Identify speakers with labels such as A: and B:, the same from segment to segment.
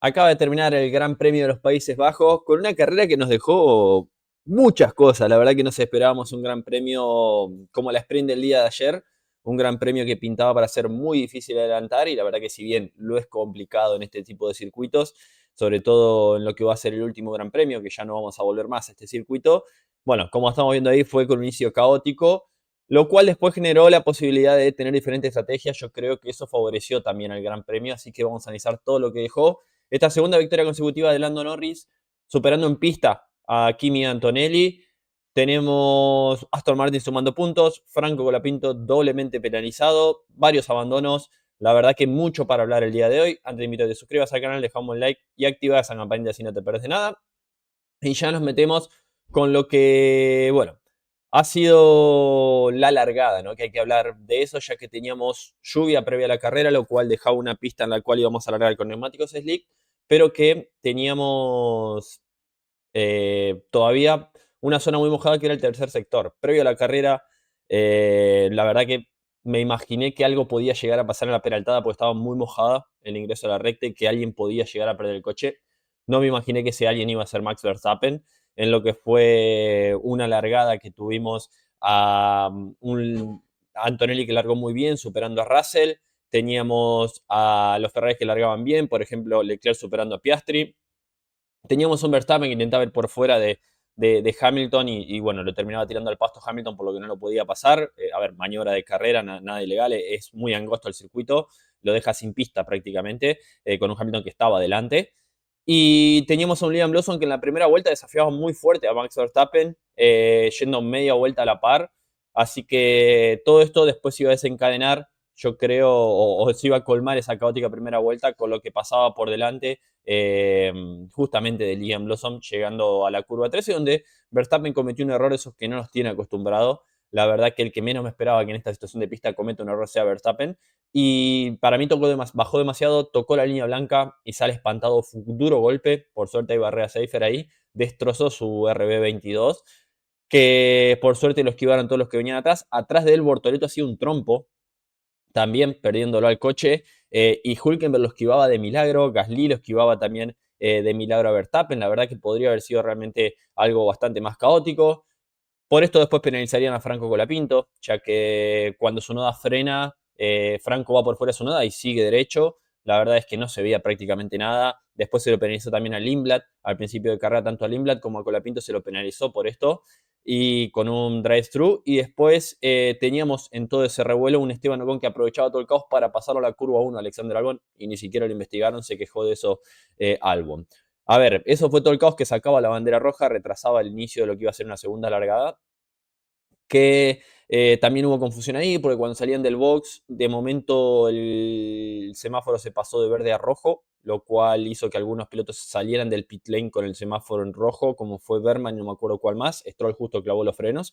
A: Acaba de terminar el Gran Premio de los Países Bajos con una carrera que nos dejó muchas cosas. La verdad que nos esperábamos un Gran Premio como la sprint del día de ayer, un Gran Premio que pintaba para ser muy difícil de adelantar y la verdad que si bien lo es complicado en este tipo de circuitos, sobre todo en lo que va a ser el último Gran Premio, que ya no vamos a volver más a este circuito, bueno, como estamos viendo ahí fue con un inicio caótico, lo cual después generó la posibilidad de tener diferentes estrategias. Yo creo que eso favoreció también al Gran Premio, así que vamos a analizar todo lo que dejó esta segunda victoria consecutiva de Lando Norris, superando en pista a Kimi Antonelli. Tenemos Aston Martin sumando puntos, Franco Colapinto doblemente penalizado, varios abandonos. La verdad que mucho para hablar el día de hoy. Antes de invito a que te suscribas al canal, dejamos un like y activa esa campanita si no te perdés nada. Y ya nos metemos con lo que, bueno, ha sido la largada, ¿no? Que hay que hablar de eso, ya que teníamos lluvia previa a la carrera, lo cual dejaba una pista en la cual íbamos a largar con neumáticos slick, pero que teníamos todavía una zona muy mojada que era el tercer sector. Previo a la carrera, la verdad que me imaginé que algo podía llegar a pasar en la peraltada porque estaba muy mojada el ingreso a la recta y que alguien podía llegar a perder el coche. No me imaginé que ese alguien iba a ser Max Verstappen, en lo que fue una largada que tuvimos a un Antonelli que largó muy bien, superando a Russell. Teníamos a los Ferrari que largaban bien, por ejemplo, Leclerc superando a Piastri. Teníamos un Verstappen que intentaba ir por fuera de Hamilton bueno, lo terminaba tirando al pasto Hamilton por lo que no lo podía pasar. A ver, maniobra de carrera, nada ilegal, es muy angosto el circuito, lo deja sin pista prácticamente, con un Hamilton que estaba adelante. Y teníamos a un Liam Lawson que en la primera vuelta desafiaba muy fuerte a Max Verstappen, yendo media vuelta a la par. Así que todo esto después iba a desencadenar, yo creo, o se iba a colmar esa caótica primera vuelta con lo que pasaba por delante, justamente de Liam Lawson llegando a la curva 13, donde Verstappen cometió un error esos que no nos tiene acostumbrado. La verdad que el que menos me esperaba que en esta situación de pista cometa un error sea Verstappen. Y para mí bajó demasiado, tocó la línea blanca y sale espantado, duro golpe. Por suerte hay barrera safer ahí. Destrozó su RB22, que por suerte lo esquivaron todos los que venían atrás. Atrás de él, Bortoleto hacía un trompo, también perdiéndolo al coche. Y Hülkenberg lo esquivaba de milagro, Gasly lo esquivaba también de milagro a Verstappen. La verdad que podría haber sido realmente algo bastante más caótico. Por esto después penalizarían a Franco Colapinto, ya que cuando Tsunoda frena, Franco va por fuera de Tsunoda y sigue derecho. La verdad es que no se veía prácticamente nada. Después se lo penalizó también a Lindblad. Al principio de carrera, tanto a Lindblad como a Colapinto se lo penalizó por esto. Y con un drive-thru. Y después teníamos en todo ese revuelo un Esteban Ocon que aprovechaba todo el caos para pasarlo a la curva 1 a Alexander Albon. Y ni siquiera lo investigaron, se quejó de eso Albon. A ver, eso fue todo el caos que sacaba la bandera roja, retrasaba el inicio de lo que iba a ser una segunda largada, que también hubo confusión ahí, porque cuando salían del box, de momento el semáforo se pasó de verde a rojo, lo cual hizo que algunos pilotos salieran del pit lane con el semáforo en rojo, como fue Berman y no me acuerdo cuál más. Stroll justo clavó los frenos,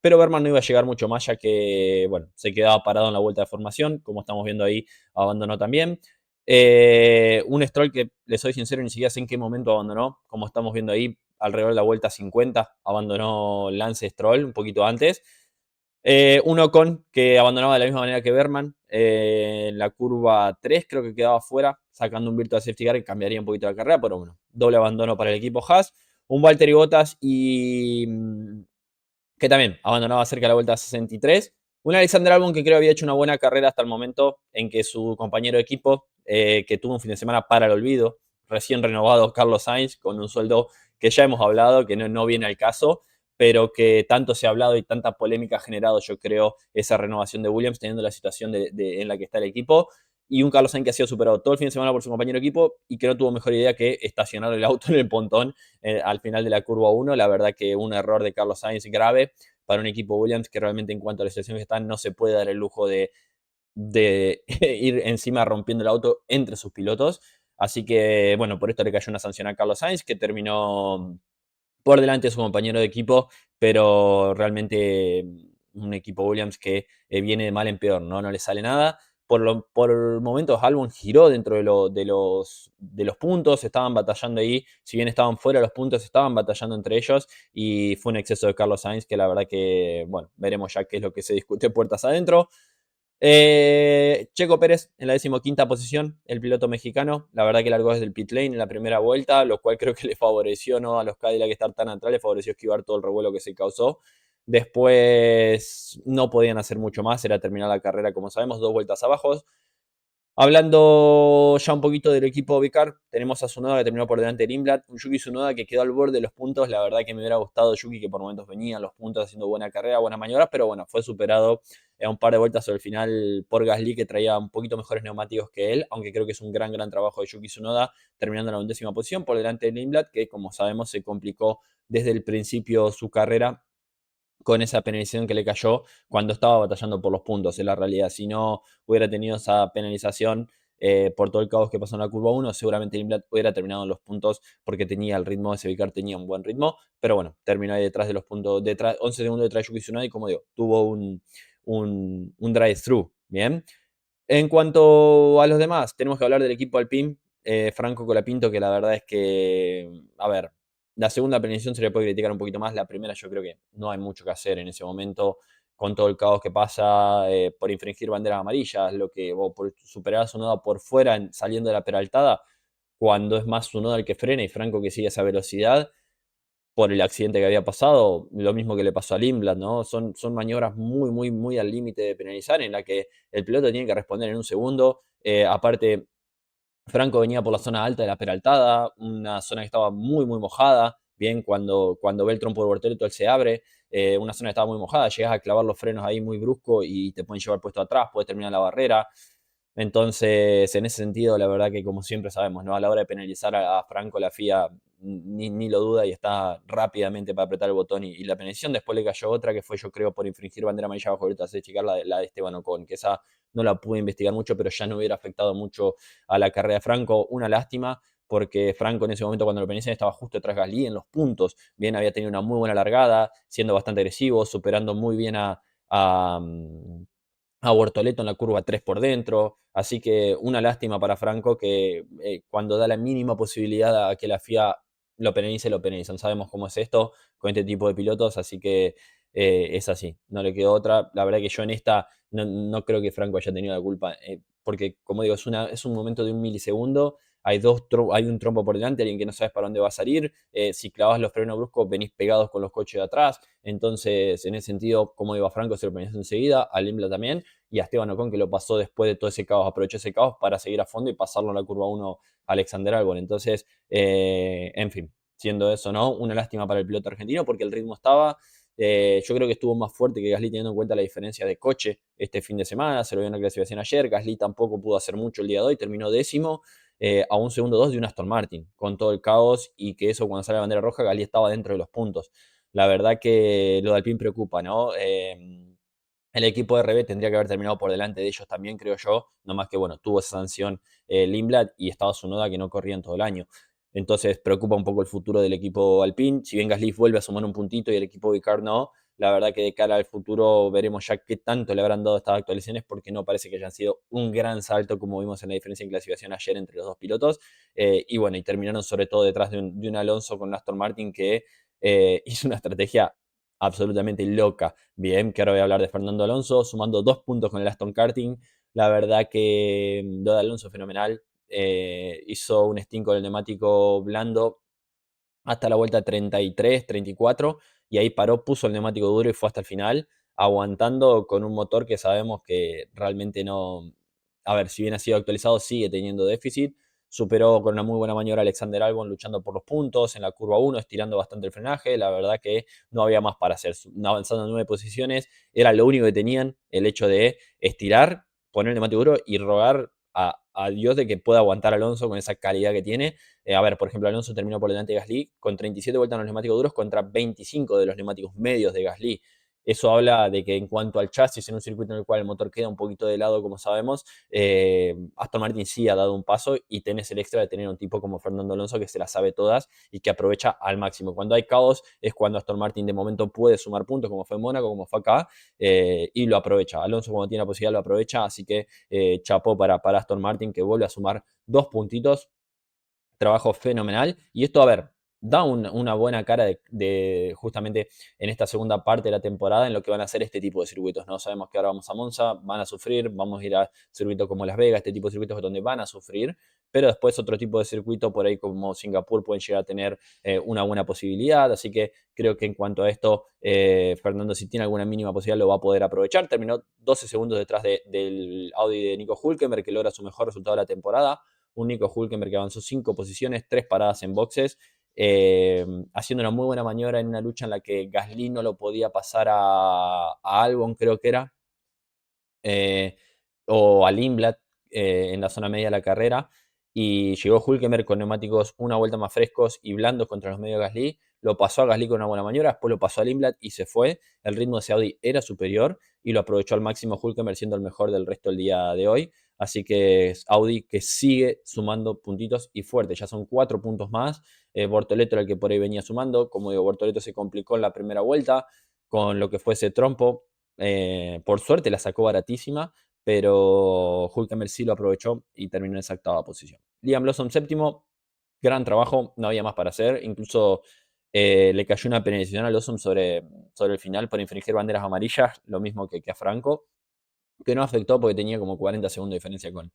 A: pero Berman no iba a llegar mucho más, ya que, bueno, se quedaba parado en la vuelta de formación, como estamos viendo ahí, abandonó también. Un Stroll que, les soy sincero, ni siquiera sé en qué momento abandonó, como estamos viendo ahí, alrededor de la vuelta 50, abandonó Lance Stroll un poquito antes. Un Ocon que abandonaba de la misma manera que Berman, en la curva 3 creo que quedaba fuera, sacando un virtual safety car que cambiaría un poquito la carrera, pero bueno, doble abandono para el equipo Haas. Un Valtteri Bottas que también abandonaba cerca de la vuelta 63. Un Alexander Albon que creo había hecho una buena carrera hasta el momento en que su compañero de equipo, que tuvo un fin de semana para el olvido, recién renovado Carlos Sainz, con un sueldo que ya hemos hablado, que no viene al caso, pero que tanto se ha hablado y tanta polémica ha generado, yo creo, esa renovación de Williams, teniendo la situación en la que está el equipo. Y un Carlos Sainz que ha sido superado todo el fin de semana por su compañero de equipo y que no tuvo mejor idea que estacionar el auto en el pontón al final de la curva 1. La verdad que un error de Carlos Sainz grave para un equipo Williams que realmente en cuanto a la situación que está no se puede dar el lujo de ir encima rompiendo el auto entre sus pilotos. Así que, bueno, por esto le cayó una sanción a Carlos Sainz, que terminó por delante de su compañero de equipo, pero realmente un equipo Williams que viene de mal en peor, ¿no? No le sale nada. Por momentos Albon giró dentro de los puntos, estaban batallando ahí, si bien estaban fuera de los puntos, estaban batallando entre ellos y fue un exceso de Carlos Sainz que la verdad que, bueno, veremos ya qué es lo que se discute puertas adentro. Checo Pérez en la 15ª posición, el piloto mexicano. La verdad que largó desde el pit lane en la primera vuelta, lo cual creo que le favoreció, ¿no?, a los Cadillac estar tan atrás, le favoreció esquivar todo el revuelo que se causó. Después no podían hacer mucho más, era terminar la carrera, como sabemos, 2 vueltas abajo. Hablando ya un poquito del equipo Vicar, tenemos a Tsunoda que terminó por delante de Lindblad, un Yuki Tsunoda que quedó al borde de los puntos. La verdad que me hubiera gustado Yuki, que por momentos venía a los puntos haciendo buena carrera, buenas maniobras, pero bueno, fue superado a un par de vueltas sobre el final por Gasly, que traía un poquito mejores neumáticos que él, aunque creo que es un gran trabajo de Yuki Tsunoda, terminando en la 11ª posición por delante de Lindblad, que como sabemos se complicó desde el principio su carrera con esa penalización que le cayó cuando estaba batallando por los puntos. En la realidad, si no hubiera tenido esa penalización por todo el caos que pasó en la curva 1, seguramente Lindblad hubiera terminado en los puntos porque tenía el ritmo, ese Vicar tenía un buen ritmo, pero bueno, terminó ahí detrás de los puntos, detrás, 11 segundos detrás de Yuki Tsunoda, y como digo, tuvo un drive-thru, ¿bien? En cuanto a los demás, tenemos que hablar del equipo Alpine, Franco Colapinto, que la verdad es que, a ver, la segunda penalización se le puede criticar un poquito más, la primera yo creo que no hay mucho que hacer en ese momento, con todo el caos que pasa, por infringir banderas amarillas, o por superar a Tsunoda por fuera saliendo de la peraltada, cuando es más Tsunoda el que frena y Franco que sigue esa velocidad por el accidente que había pasado, lo mismo que le pasó a Lindblad, ¿no? Son maniobras muy al límite de penalizar, en la que el piloto tiene que responder en un segundo. Aparte, Franco venía por la zona alta de la peraltada, una zona que estaba muy mojada. Bien, cuando ve el trompo de Bortoleto, él se abre. Una zona que estaba muy mojada, llegas a clavar los frenos ahí muy brusco y te pueden llevar puesto atrás, puedes terminar la barrera. Entonces, en ese sentido, la verdad que como siempre sabemos, ¿no?, a la hora de penalizar a Franco, la FIA ni lo duda y está rápidamente para apretar el botón y la penalización. Después le cayó otra que fue, yo creo, por infringir bandera amarilla bajo ahorita hace checar la de Esteban Ocon, que esa no la pude investigar mucho, pero ya no hubiera afectado mucho a la carrera de Franco. Una lástima, porque Franco en ese momento cuando lo penalizan estaba justo detrás de Gasly en los puntos. Bien, había tenido una muy buena largada, siendo bastante agresivo, superando muy bien a, a Bortoleto en la curva 3 por dentro. Así que una lástima para Franco que cuando da la mínima posibilidad a que la FIA lo penalice, lo penalizan. Sabemos cómo es esto con este tipo de pilotos, así que es así, no le quedó otra. La verdad que yo en esta no creo que Franco haya tenido la culpa, porque como digo, es un momento de un milisegundo, hay un trompo por delante, alguien que no sabes para dónde va a salir, si clavas los frenos bruscos venís pegados con los coches de atrás. Entonces en ese sentido, como digo, a Franco se lo penalizó enseguida, a Limbla también, y a Esteban Ocon, que lo pasó después de todo ese caos, aprovechó ese caos para seguir a fondo y pasarlo en la curva 1 a Alexander Albon. Entonces, en fin, siendo eso, ¿no?, una lástima para el piloto argentino porque el ritmo estaba. Yo creo que estuvo más fuerte que Gasly, teniendo en cuenta la diferencia de coche este fin de semana. Se lo vio en la clasificación ayer. Gasly tampoco pudo hacer mucho el día de hoy, terminó décimo, a un segundo 2 de un Aston Martin, con todo el caos, y que eso, cuando sale la bandera roja, Gasly estaba dentro de los puntos. La verdad que lo de Alpine preocupa, ¿no? El equipo de RB tendría que haber terminado por delante de ellos también, creo yo, no más que, bueno, tuvo esa sanción Lindblad y estaba Tsunoda, que no corrían todo el año. Entonces preocupa un poco el futuro del equipo Alpine. Si bien Gasly vuelve a sumar un puntito y el equipo Vicar no, la verdad que de cara al futuro veremos ya qué tanto le habrán dado estas actualizaciones, porque no parece que hayan sido un gran salto como vimos en la diferencia en clasificación ayer entre los dos pilotos. Y bueno, y terminaron sobre todo detrás de un Alonso con Aston Martin que hizo una estrategia absolutamente loca. Bien, que ahora voy a hablar de Fernando Alonso, sumando 2 puntos con el Aston Martin. La verdad que lo de Alonso fenomenal. Hizo un stint con el neumático blando hasta la vuelta 33, 34, y ahí paró, puso el neumático duro y fue hasta el final, aguantando con un motor que sabemos que realmente no, a ver, si bien ha sido actualizado, sigue teniendo déficit. Superó con una muy buena maniobra a Alexander Albon luchando por los puntos en la curva 1, estirando bastante el frenaje. La verdad que no había más para hacer. Avanzando en 9 posiciones, era lo único que tenían, el hecho de estirar, poner el neumático duro y rogar a Dios de que pueda aguantar Alonso con esa calidad que tiene. A ver, por ejemplo, Alonso terminó por delante de Gasly con 37 vueltas en los neumáticos duros contra 25 de los neumáticos medios de Gasly. Eso habla de que en cuanto al chasis, en un circuito en el cual el motor queda un poquito de lado, como sabemos, Aston Martin sí ha dado un paso, y tenés el extra de tener un tipo como Fernando Alonso que se las sabe todas y que aprovecha al máximo. Cuando hay caos es cuando Aston Martin de momento puede sumar puntos, como fue en Mónaco, como fue acá, y lo aprovecha. Alonso, cuando tiene la posibilidad, lo aprovecha, así que chapó para Aston Martin, que vuelve a sumar 2 puntitos. Trabajo fenomenal. Y esto, a ver, da una buena cara de justamente en esta segunda parte de la temporada en lo que van a ser este tipo de circuitos, ¿no? Sabemos que ahora vamos a Monza, van a sufrir, vamos a ir a circuitos como Las Vegas, este tipo de circuitos donde van a sufrir, pero después otro tipo de circuito por ahí como Singapur pueden llegar a tener una buena posibilidad, así que creo que en cuanto a esto, Fernando, si tiene alguna mínima posibilidad, lo va a poder aprovechar. Terminó 12 segundos detrás del Audi de Nico Hülkenberg, que logra su mejor resultado de la temporada. Un Nico Hülkenberg que avanzó 5 posiciones, 3 paradas en boxes, haciendo una muy buena maniobra en una lucha en la que Gasly no lo podía pasar a Albon, creo que era, eh, o a Lindblad en la zona media de la carrera. Y llegó Hülkenberg con neumáticos una vuelta más frescos y blandos contra los medios de Gasly. Lo pasó a Gasly con una buena maniobra, después lo pasó a Lindblad y se fue. El ritmo de ese Audi era superior y lo aprovechó al máximo Hülkenberg, siendo el mejor del resto del día de hoy. Así que es Audi que sigue sumando puntitos y fuerte. Ya son 4 puntos más. Bortoleto era el que por ahí venía sumando. Como digo, Bortoleto se complicó en la primera vuelta con lo que fue ese trompo. Por suerte la sacó baratísima, pero Hülkenberg sí lo aprovechó y terminó en esa octava posición. Liam Lawson séptimo, gran trabajo, no había más para hacer, incluso le cayó una penalización a Lawson sobre el final por infringir banderas amarillas, lo mismo que a Franco, que no afectó porque tenía como 40 segundos de diferencia con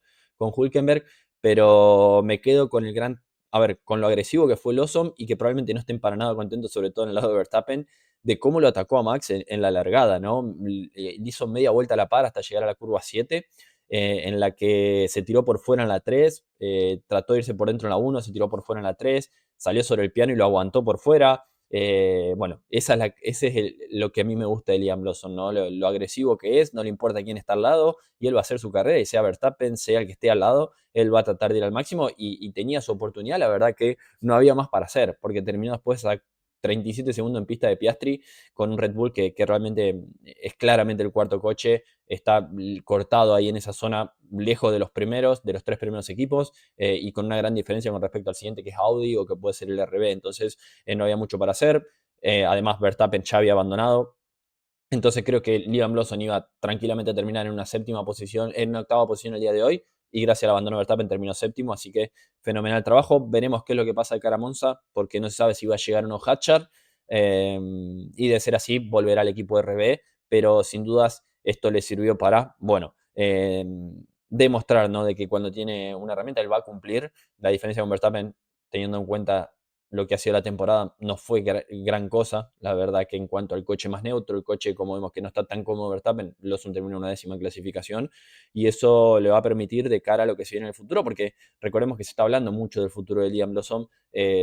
A: Hülkenberg, pero me quedo con el gran, a ver, con lo agresivo que fue Lawson y que probablemente no estén para nada contentos, sobre todo en el lado de Verstappen, de cómo lo atacó a Max en la largada, ¿no? Le hizo media vuelta a la par hasta llegar a la curva 7, en la que se tiró por fuera en la 3, trató de irse por dentro en la 1, se tiró por fuera en la 3, salió sobre el piano y lo aguantó por fuera. Bueno, ese es lo que a mí me gusta de Liam Lawson, ¿no? Lo agresivo que es, no le importa quién está al lado, y él va a hacer su carrera, y sea Verstappen, sea el que esté al lado, él va a tratar de ir al máximo, y tenía su oportunidad, la verdad que no había más para hacer, porque terminó después a 37 segundos en pista de Piastri, con un Red Bull que realmente es claramente el cuarto coche, está cortado ahí en esa zona, lejos de los primeros, de los 3 primeros equipos, y con una gran diferencia con respecto al siguiente, que es Audi, o que puede ser el RB, entonces no había mucho para hacer. Además, Verstappen ya había abandonado. Entonces creo que Liam Lawson iba tranquilamente a terminar en una séptima posición, en una octava posición el día de hoy. Y gracias al abandono de Verstappen terminó séptimo. Así que fenomenal trabajo. Veremos qué es lo que pasa de cara a Monza, porque no se sabe si va a llegar o no Hatchard. Y de ser así, volverá al equipo de RB. Pero sin dudas, esto le sirvió para, bueno, demostrar, ¿no? De que cuando tiene una herramienta, él va a cumplir. La diferencia con Verstappen, teniendo en cuenta lo que ha sido la temporada, no fue gran cosa. La verdad que en cuanto al coche más neutro, el coche, como vemos que no está tan cómodo Verstappen, Lawson terminó una décima en clasificación, y eso le va a permitir de cara a lo que se viene en el futuro, porque recordemos que se está hablando mucho del futuro de Liam Lawson,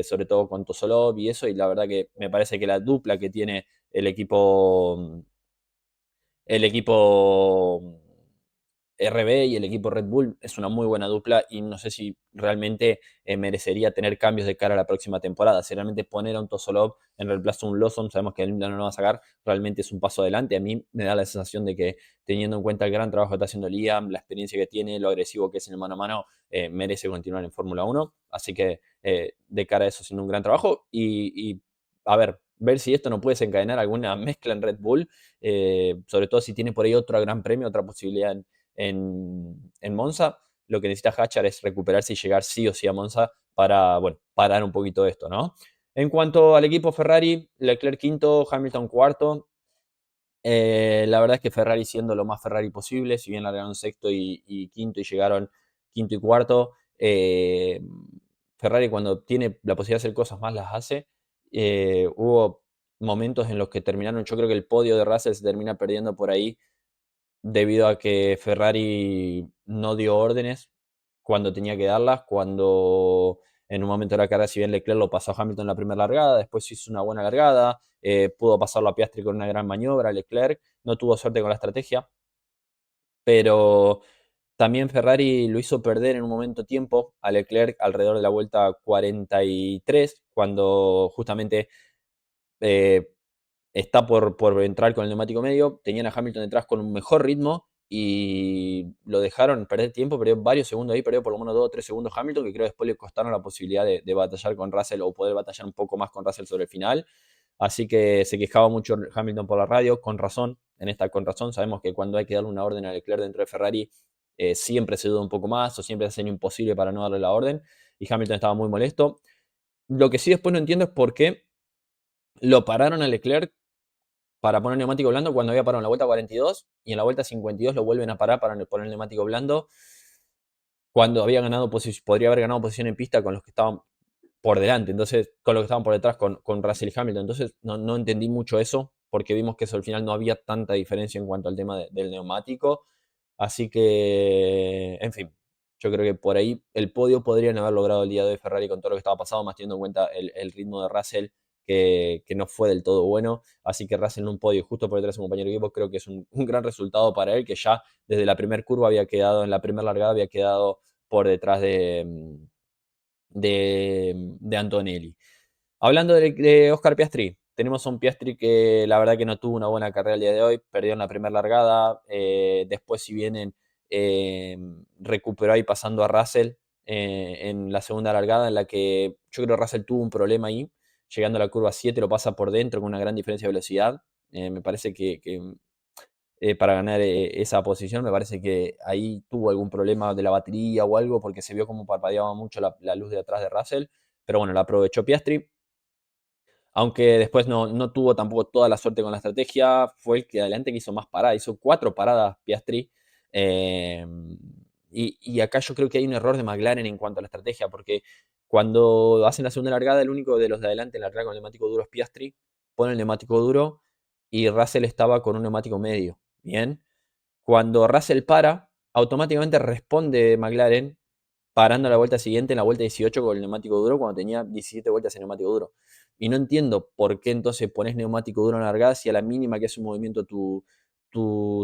A: sobre todo con Tosolov y eso, y la verdad que me parece que la dupla que tiene el equipo RB y el equipo Red Bull es una muy buena dupla, y no sé si realmente merecería tener cambios de cara a la próxima temporada. Si realmente poner a un Tosolov en reemplazo a un Lawson, sabemos que el no lo va a sacar, realmente es un paso adelante. A mí me da la sensación de que, teniendo en cuenta el gran trabajo que está haciendo Liam, la experiencia que tiene, lo agresivo que es en el mano a mano, merece continuar en Fórmula 1. Así que de cara a eso, haciendo un gran trabajo, y a ver si esto no puede desencadenar alguna mezcla en Red Bull, sobre todo si tiene por ahí otro gran premio, otra posibilidad en Monza. Lo que necesita Hatchard es recuperarse y llegar sí o sí a Monza para, bueno, parar un poquito esto, ¿no? En cuanto al equipo Ferrari, Leclerc quinto, Hamilton cuarto. La verdad es que Ferrari, siendo lo más Ferrari posible, si bien largaron sexto y quinto y llegaron quinto y cuarto, Ferrari, cuando tiene la posibilidad de hacer cosas más, las hace. Hubo momentos en los que terminaron, yo creo que el podio de Russell se termina perdiendo por ahí, debido a que Ferrari no dio órdenes cuando tenía que darlas, cuando en un momento de la carrera, si bien Leclerc lo pasó a Hamilton en la primera largada, después hizo una buena largada, pudo pasarlo a Piastri con una gran maniobra. Leclerc no tuvo suerte con la estrategia, pero también Ferrari lo hizo perder en un momento tiempo a Leclerc alrededor de la vuelta 43, cuando justamente eh, está por entrar con el neumático medio, tenían a Hamilton detrás con un mejor ritmo y lo dejaron perder tiempo, perdió varios segundos ahí, perdió por lo menos 2 o 3 segundos Hamilton, que creo después le costaron la posibilidad de batallar con Russell, o poder batallar un poco más con Russell sobre el final. Así que se quejaba mucho Hamilton por la radio, con razón, con razón. Sabemos que cuando hay que darle una orden a Leclerc dentro de Ferrari, siempre se duda un poco más, o siempre hacen imposible para no darle la orden, y Hamilton estaba muy molesto. Lo que sí después no entiendo es por qué lo pararon a Leclerc para poner neumático blando cuando había parado en la vuelta 42 y en la vuelta 52 lo vuelven a parar para poner el neumático blando cuando había ganado podría haber ganado posición en pista con los que estaban por delante, entonces, con los que estaban por detrás, con Russell y Hamilton. Entonces, no entendí mucho eso, porque vimos que eso al final no había tanta diferencia en cuanto al tema del neumático. Así que, en fin, yo creo que por ahí el podio podrían haber logrado el día de hoy Ferrari con todo lo que estaba pasado, más teniendo en cuenta el ritmo de Russell, que no fue del todo bueno. Así que Russell en un podio justo por detrás de su compañero de equipo, creo que es un gran resultado para él, que ya desde la primera curva había quedado, en la primera largada había quedado por detrás de Antonelli. Hablando de Oscar Piastri, tenemos a un Piastri que la verdad que no tuvo una buena carrera el día de hoy, perdió en la primera largada, después si vienen recuperó ahí pasando a Russell en la segunda largada en la que yo creo que Russell tuvo un problema ahí, llegando a la curva 7 lo pasa por dentro con una gran diferencia de velocidad, me parece que para ganar esa posición. Me parece que ahí tuvo algún problema de la batería o algo, porque se vio como parpadeaba mucho la luz de atrás de Russell. Pero bueno, la aprovechó Piastri. Aunque después no tuvo tampoco toda la suerte con la estrategia, fue el que adelante que hizo más paradas, hizo 4 paradas Piastri. eh, y acá yo creo que hay un error de McLaren en cuanto a la estrategia, porque cuando hacen la segunda largada, el único de los de adelante en la largada con el neumático duro es Piastri, pone el neumático duro y Russell estaba con un neumático medio. Bien, cuando Russell para, automáticamente responde McLaren parando la vuelta siguiente en la vuelta 18 con el neumático duro cuando tenía 17 vueltas en neumático duro. Y no entiendo por qué entonces pones neumático duro en la largada si a la mínima que hace un movimiento tu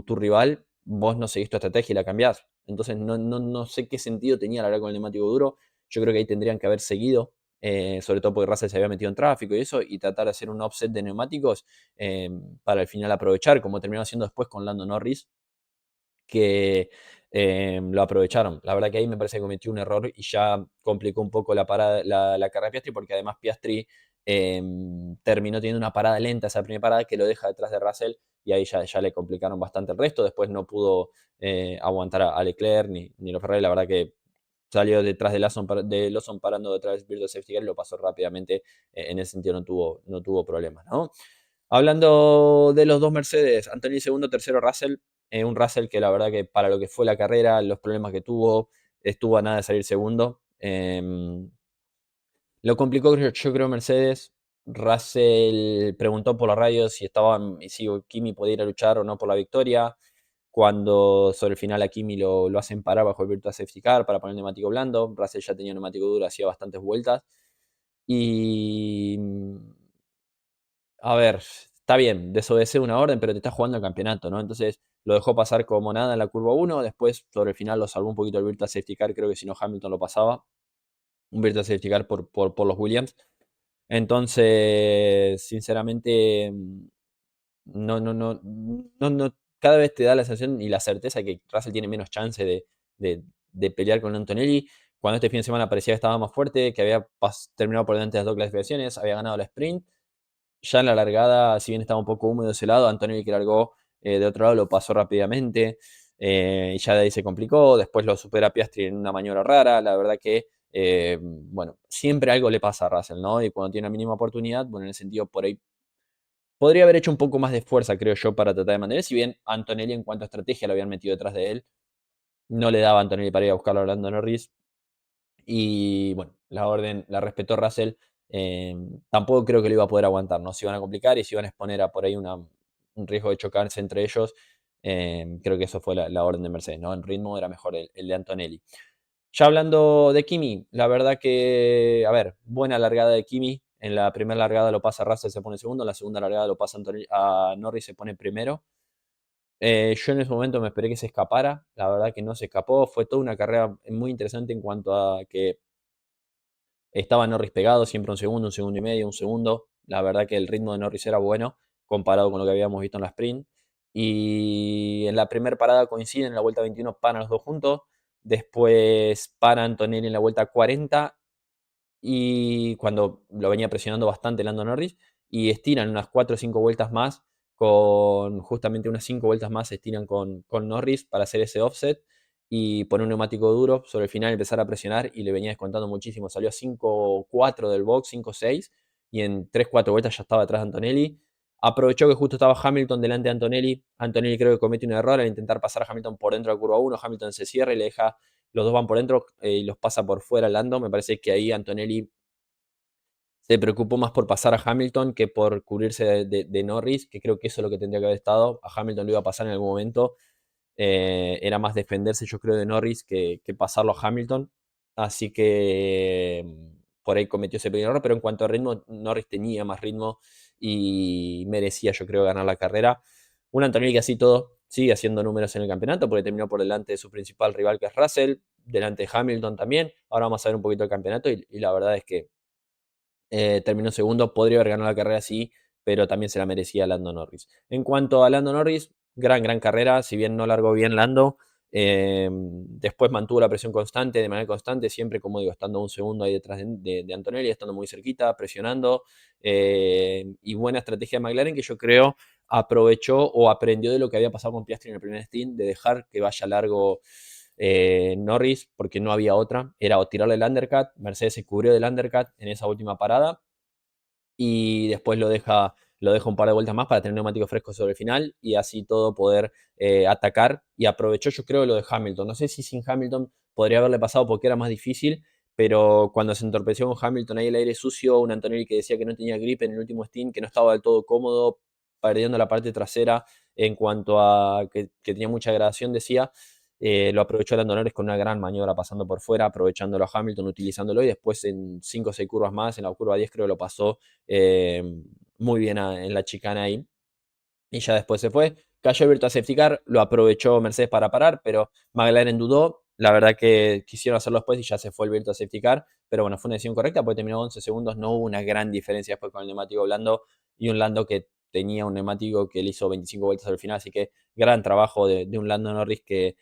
A: rival, vos no seguís tu estrategia y la cambiás. Entonces no sé qué sentido tenía largar con el neumático duro. Yo creo que ahí tendrían que haber seguido, sobre todo porque Russell se había metido en tráfico y eso, y tratar de hacer un offset de neumáticos eh, para al final aprovechar, como terminó haciendo después con Lando Norris, que lo aprovecharon. La verdad que ahí me parece que cometió un error y ya complicó un poco la carrera de Piastri, porque además Piastri terminó teniendo una parada lenta, esa primera parada que lo deja detrás de Russell, y ahí ya le complicaron bastante el resto. Después no pudo aguantar a Leclerc ni los Ferrari. La verdad que salió detrás de Lawson parando detrás de Virtual Safety Car y lo pasó rápidamente. En ese sentido no tuvo problemas, ¿no? Hablando de los dos Mercedes, Antonio segundo, tercero Russell. Un Russell que la verdad que para lo que fue la carrera, los problemas que tuvo, estuvo a nada de salir segundo. Lo complicó yo creo Mercedes. Russell preguntó por la radio si Kimi podía ir a luchar o no por la victoria. Cuando sobre el final a Kimi lo hacen parar bajo el Virtual Safety Car para poner el neumático blando. Russell ya tenía neumático duro, hacía bastantes vueltas. Y a ver, está bien, desobedece una orden, pero te está jugando el campeonato, ¿no? Entonces lo dejó pasar como nada en la curva 1, después sobre el final lo salvó un poquito el Virtual Safety Car, creo que si no Hamilton lo pasaba, un Virtual Safety Car por los Williams. Entonces, sinceramente, cada vez te da la sensación y la certeza que Russell tiene menos chance de pelear con Antonelli. Cuando este fin de semana parecía que estaba más fuerte, que había terminado por delante de las dos clasificaciones, había ganado la sprint, ya en la largada, si bien estaba un poco húmedo ese lado, Antonelli que largó de otro lado lo pasó rápidamente, y ya de ahí se complicó, después lo supera Piastri en una maniobra rara, la verdad que, bueno, siempre algo le pasa a Russell, ¿no? Y cuando tiene la mínima oportunidad, bueno, en el sentido por ahí, podría haber hecho un poco más de fuerza, creo yo, para tratar de mantener, si bien Antonelli en cuanto a estrategia lo habían metido detrás de él, no le daba a Antonelli para ir a buscarlo a Lando Norris, y bueno, la orden la respetó Russell. Tampoco creo que lo iba a poder aguantar, ¿no? Se iban a complicar y se iban a exponer a por ahí un riesgo de chocarse entre ellos. Creo que eso fue la orden de Mercedes, ¿no? En ritmo era mejor el de Antonelli. Ya hablando de Kimi, la verdad que, a ver, buena largada de Kimi. En la primera largada lo pasa Russell, se pone segundo. En la segunda largada lo pasa a Norris, se pone primero. Yo en ese momento me esperé que se escapara. La verdad que no se escapó. Fue toda una carrera muy interesante en cuanto a que estaba Norris pegado, siempre un segundo y medio, un segundo. La verdad que el ritmo de Norris era bueno comparado con lo que habíamos visto en la sprint. Y en la primera parada coinciden, en la vuelta 21 paran los dos juntos. Después para Antonelli en la vuelta 40 y cuando lo venía presionando bastante Lando Norris. Y estiran unas 4 o 5 vueltas más, justamente unas 5 vueltas más se estiran con Norris para hacer ese offset. y poner un neumático duro sobre el final, empezar a presionar y le venía descontando muchísimo. Salió a 5.4 del box, 5.6 y en 3-4 vueltas ya estaba detrás de Antonelli. Aprovechó que justo estaba Hamilton delante de Antonelli. Antonelli creo que comete un error al intentar pasar a Hamilton por dentro de la curva 1. Hamilton se cierra y le deja, los dos van por dentro y los pasa por fuera Lando. Me parece que ahí Antonelli se preocupó más por pasar a Hamilton que por cubrirse de Norris, que creo que eso es lo que tendría que haber estado. A Hamilton lo iba a pasar en algún momento. Era más defenderse, yo creo, de Norris que pasarlo a Hamilton. Así que por ahí cometió ese pequeño error, pero en cuanto a ritmo, Norris tenía más ritmo y merecía, yo creo, ganar la carrera. Un Antonelli que así todo sigue haciendo números en el campeonato porque terminó por delante de su principal rival, que es Russell, delante de Hamilton también. Ahora vamos a ver un poquito el campeonato y la verdad es que terminó segundo, podría haber ganado la carrera, sí, pero también se la merecía Lando Norris. En cuanto a Lando Norris, gran carrera, si bien no largó bien Lando, después mantuvo la presión constante, de manera constante, siempre, como digo, estando un segundo ahí detrás de Antonelli, estando muy cerquita, presionando, y buena estrategia de McLaren que yo creo aprovechó o aprendió de lo que había pasado con Piastri en el primer stint, de dejar que vaya largo Norris, porque no había otra, era o tirarle el undercut. Mercedes se cubrió del undercut en esa última parada y después lo deja un par de vueltas más para tener neumáticos frescos sobre el final y así todo poder atacar. Y aprovechó, yo creo, lo de Hamilton. No sé si sin Hamilton podría haberle pasado porque era más difícil, pero cuando se entorpeció con Hamilton ahí el aire sucio, un Antonelli que decía que no tenía grip en el último stint, que no estaba del todo cómodo, perdiendo la parte trasera en cuanto a que tenía mucha gradación, decía. Lo aprovechó Lando Norris con una gran maniobra pasando por fuera, aprovechándolo a Hamilton, utilizándolo y después en 5 o 6 curvas más, en la curva 10 creo que lo pasó eh, muy bien en la chicana ahí. Y ya después se fue. Cayó el Virtual Safety Car, lo aprovechó Mercedes para parar, pero McLaren dudó. La verdad que quisieron hacerlo después y ya se fue el Virtual Safety Car. Pero bueno, fue una decisión correcta porque terminó 11 segundos. No hubo una gran diferencia después con el neumático blando y un Lando que tenía un neumático que le hizo 25 vueltas al final. Así que gran trabajo de un Lando Norris que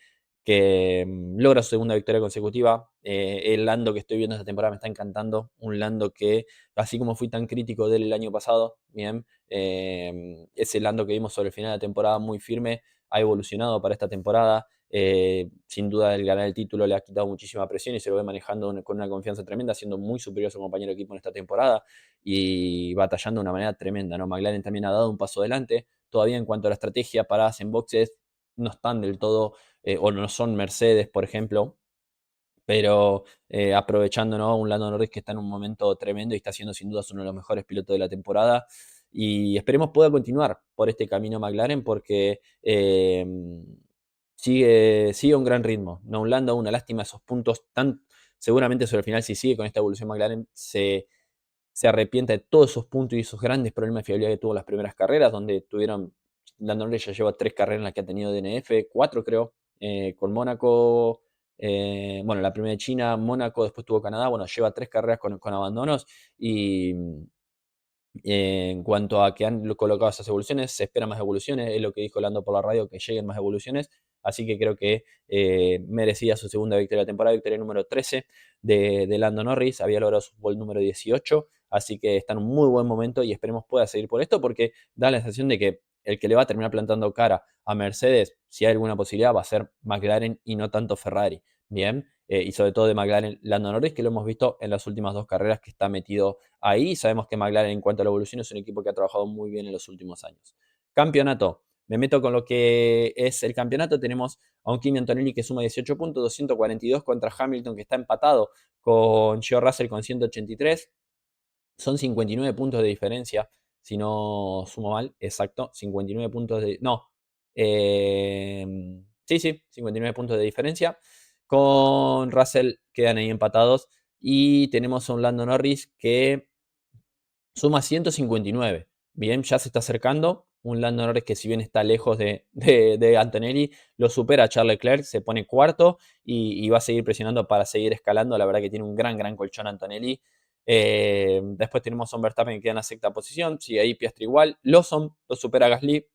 A: logra su segunda victoria consecutiva. El Lando que estoy viendo esta temporada me está encantando. Un Lando que, así como fui tan crítico de él el año pasado, bien, ese Lando que vimos sobre el final de la temporada muy firme, ha evolucionado para esta temporada. Sin duda el ganar el título le ha quitado muchísima presión y se lo ve manejando con una confianza tremenda, siendo muy superior a su compañero de equipo en esta temporada y batallando de una manera tremenda, ¿no? McLaren también ha dado un paso adelante. Todavía en cuanto a la estrategia, paradas en boxes, no están del todo, o no son Mercedes, por ejemplo, pero aprovechando, ¿no? Un Lando Norris que está en un momento tremendo y está siendo sin dudas uno de los mejores pilotos de la temporada. Y esperemos pueda continuar por este camino McLaren porque sigue un gran ritmo. No, un Lando, una lástima esos puntos tan. Seguramente sobre el final, si sigue con esta evolución McLaren, se arrepienta de todos esos puntos y esos grandes problemas de fiabilidad que tuvo en las primeras carreras, donde tuvieron. Lando Norris ya lleva 3 carreras en las que ha tenido DNF, 4 creo, con Mónaco, bueno, la primera de China, Mónaco, después tuvo Canadá, bueno, lleva 3 carreras con abandonos y en cuanto a que han colocado esas evoluciones, se esperan más evoluciones, es lo que dijo Lando por la radio, que lleguen más evoluciones, así que creo que merecía su segunda victoria de la temporada, victoria número 13 de Lando Norris, había logrado su gol número 18, así que está en un muy buen momento y esperemos pueda seguir por esto, porque da la sensación de que el que le va a terminar plantando cara a Mercedes, si hay alguna posibilidad, va a ser McLaren y no tanto Ferrari. Bien, y sobre todo de McLaren, Lando Norris, que lo hemos visto en las últimas 2 carreras que está metido ahí. Sabemos que McLaren en cuanto a la evolución es un equipo que ha trabajado muy bien en los últimos años. Campeonato. Me meto con lo que es el campeonato. Tenemos a un Kimi Antonelli que suma 18 puntos, 242 contra Hamilton que está empatado con George Russell con 183. Son 59 puntos de diferencia, si no sumo mal, exacto, 59 puntos de. No, sí, 59 puntos de diferencia. Con Russell quedan ahí empatados y tenemos a un Lando Norris que suma 159. Bien, ya se está acercando. Un Lando Norris que si bien está lejos de Antonelli, lo supera a Charles Leclerc, se pone cuarto y va a seguir presionando para seguir escalando. La verdad que tiene un gran colchón Antonelli. Después tenemos a un Verstappen que queda en la sexta posición. Sigue ahí Piastri igual. Lawson lo supera a Gasly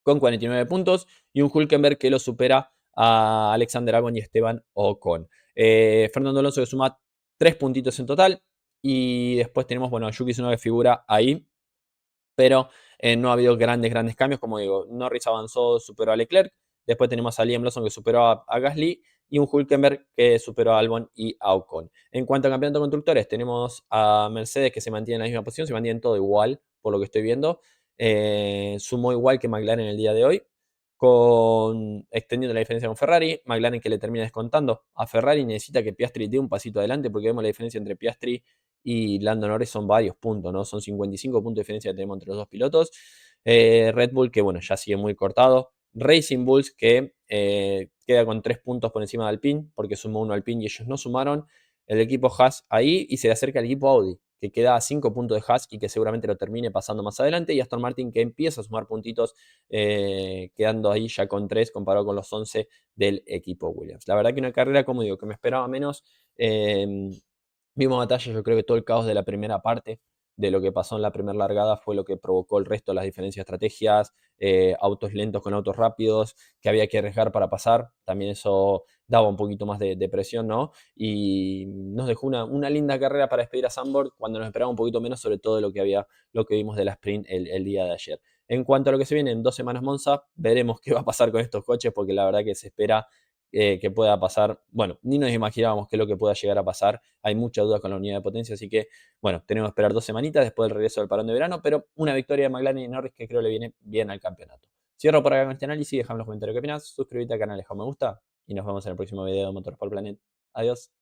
A: con 49 puntos. Y un Hülkenberg que lo supera a Alexander Albon y Esteban Ocon. Fernando Alonso que suma 3 puntitos en total. Y después tenemos, bueno, Yuki Tsunoda que figura ahí. Pero no ha habido grandes cambios. Como digo, Norris avanzó, superó a Leclerc. Después tenemos a Liam Lawson que superó a Gasly y un Hülkenberg que superó a Albon y a Ocon. En cuanto a campeonato de constructores, tenemos a Mercedes que se mantiene en la misma posición, se mantiene todo igual, por lo que estoy viendo. Sumó igual que McLaren el día de hoy, extendiendo la diferencia con Ferrari. McLaren que le termina descontando a Ferrari, necesita que Piastri dé un pasito adelante, porque vemos la diferencia entre Piastri y Lando Norris son varios puntos, ¿no? Son 55 puntos de diferencia que tenemos entre los dos pilotos. Red Bull que, bueno, ya sigue muy cortado. Racing Bulls que queda con 3 puntos por encima de Alpine, porque sumó uno Alpine y ellos no sumaron. El equipo Haas ahí y se le acerca el equipo Audi, que queda a 5 puntos de Haas y que seguramente lo termine pasando más adelante. Y Aston Martin que empieza a sumar puntitos, quedando ahí ya con 3 comparado con los 11 del equipo Williams. La verdad que una carrera, como digo, que me esperaba menos. Vimos batalla, yo creo que todo el caos de la primera parte, de lo que pasó en la primera largada, fue lo que provocó el resto de las diferencias de estrategias, autos lentos con autos rápidos, que había que arriesgar para pasar. También eso daba un poquito más de presión, ¿no? Y nos dejó una linda carrera para despedir a Zandvoort cuando nos esperaba un poquito menos, sobre todo lo que vimos de la sprint el día de ayer. En cuanto a lo que se viene en 2 semanas Monza, veremos qué va a pasar con estos coches, porque la verdad que se espera que pueda pasar. Bueno, ni nos imaginábamos qué es lo que pueda llegar a pasar. Hay mucha duda con la unidad de potencia, así que, bueno, tenemos que esperar 2 semanitas después del regreso del parón de verano, pero una victoria de McLaren y Norris que creo le viene bien al campeonato. Cierro por acá con este análisis, déjame en los comentarios qué opinas, suscríbete al canal, deja un me gusta y nos vemos en el próximo video de Motorsport Planet. Adiós.